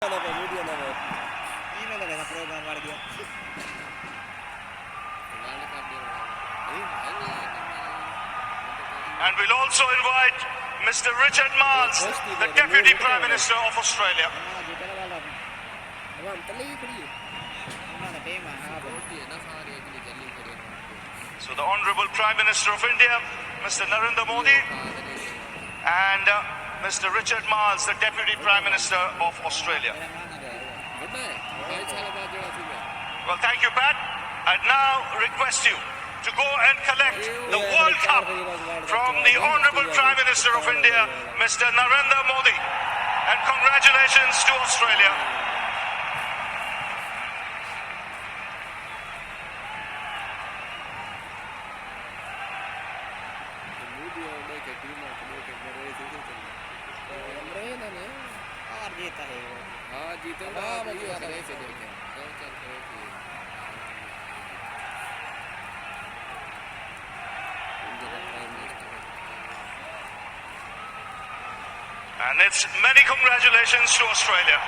And we'll also invite Mr. Richard Marles, the Deputy Prime Minister of Australia. So the Honourable Prime Minister of India, Mr. Narendra Modi, and Mr. Richard Marles, the Deputy Prime Minister of Australia. Well, thank you, Pat. I'd now request you to go and collect the World Cup from the Honourable Prime Minister of India, Mr. Narendra Modi. And congratulations to Australia. And it's many congratulations to Australia.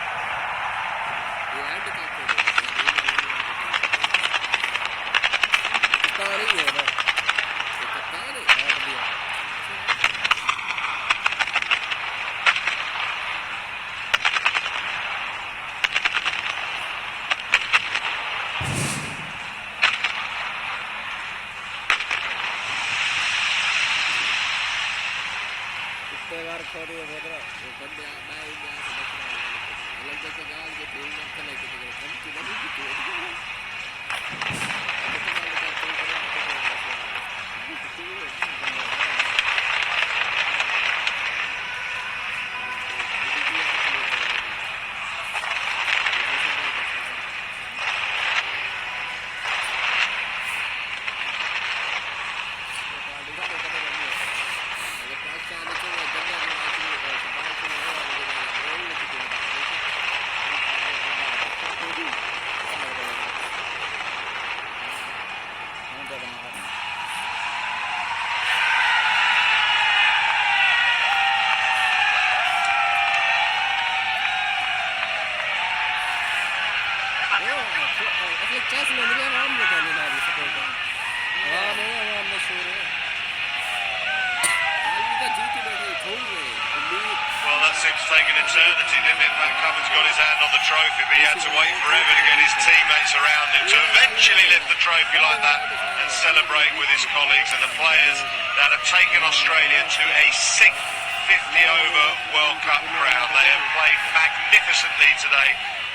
Well, that seems to take an eternity, didn't it? Pat Cummins got his hand on the trophy, but he had to wait forever to get his teammates around him to eventually lift the trophy like that and celebrate with his colleagues and the players that have taken Australia to a 50-over World Cup crown. They have played magnificently today,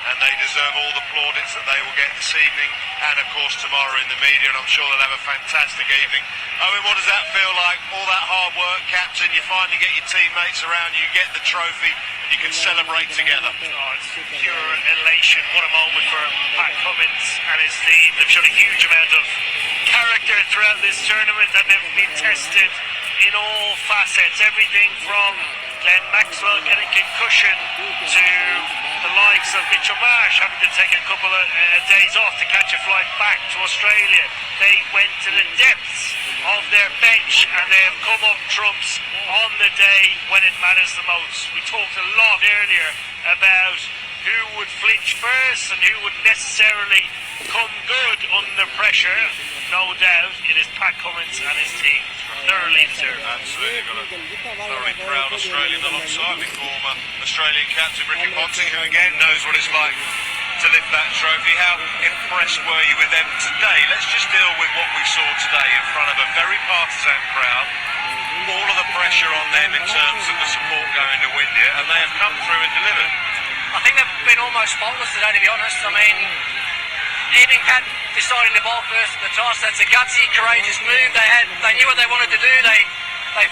and they deserve all the plaudits that they will get this evening and of course tomorrow in the media, and I'm sure they'll have a fantastic evening. Owen, what does that feel like? All that hard work, Captain, you finally get your teammates around you, get the trophy and you can celebrate together. Oh, it's pure elation. What a moment for Pat Cummins and his team. They've shown a huge amount of character throughout this tournament, and they've been tested in all facets, everything from Glenn Maxwell getting concussion to the likes of Mitchell Marsh having to take a couple of days off to catch a flight back to Australia. They went to the depths of their bench and they have come up trumps on the day when it matters the most. We talked a lot earlier about who would flinch first and who would necessarily come good under pressure. No doubt it is Pat Cummins and his team. Thoroughly deserved. Absolutely, got a thoroughly proud Australian alongside me, former Australian captain Ricky Ponting, who again knows what it's like to lift that trophy. How impressed were you with them today? Let's just deal with what we saw today in front of a very partisan crowd. All of the pressure on them in terms of the support going to India, and they have come through and delivered. I think they've been almost faultless today, to be honest. I mean, even Pat deciding to bowl first at the toss, that's a gutsy, courageous move. They knew what they wanted to do. They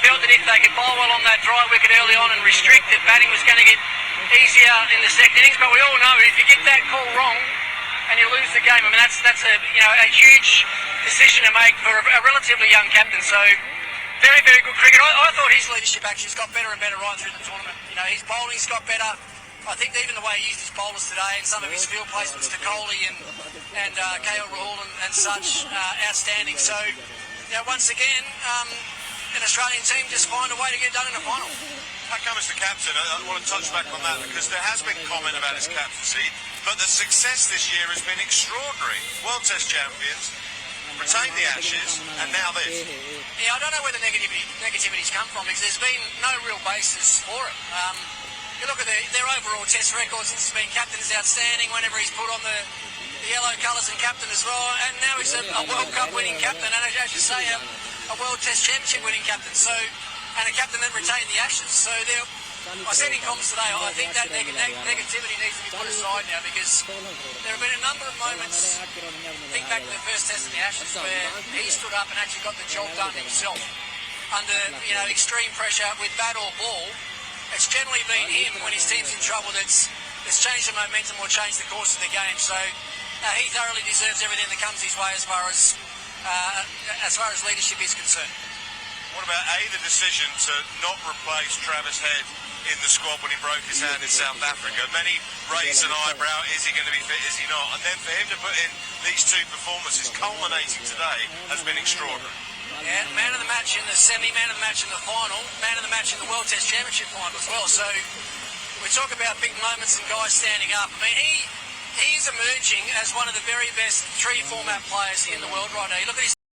felt that if they could bowl well on that dry wicket early on and restrict it, batting was going to get easier in the second innings. But we all know if you get that call wrong and you lose the game, I mean that's a huge decision to make for a relatively young captain. So very, very good cricket. I thought his leadership actually has got better and better right through the tournament. You know, his bowling's got better. I think even the way he used his bowlers today and some of his field placements to Kohli and KL Rahul and such, outstanding. So, you know, once again, an Australian team just find a way to get done in the final. How come as the captain? I want to touch back on that because there has been comment about his captaincy, but the success this year has been extraordinary. World Test champions, retained the Ashes, and now this. Yeah, I don't know where the negativity's come from because there's been no real basis for it. You look at their overall Test record since he's been captain is outstanding. Whenever he's put on the yellow colours and captain as well, and now he's a World Cup winning captain, and as you say, a World Test Championship winning captain. So, and a captain that retained the Ashes. So I said in comments today, I think that negativity needs to be put aside now because there have been a number of moments. Think back to the first Test of the Ashes where he stood up and actually got the job done himself under extreme pressure with bat or ball. It's generally been him when his team's in trouble that's changed the momentum or changed the course of the game. So he thoroughly deserves everything that comes his way as far as leadership is concerned. What about the decision to not replace Travis Head in the squad when he broke his hand in South Africa? Many raised an eyebrow, is he going to be fit, is he not? And then for him to put in these two performances culminating today has been extraordinary. Yeah, man of the match in the semi, man of the match in the final, man of the match in the World Test Championship final as well. So we talk about big moments and guys standing up. I mean, he's emerging as one of the very best three format players in the world right now. You look at his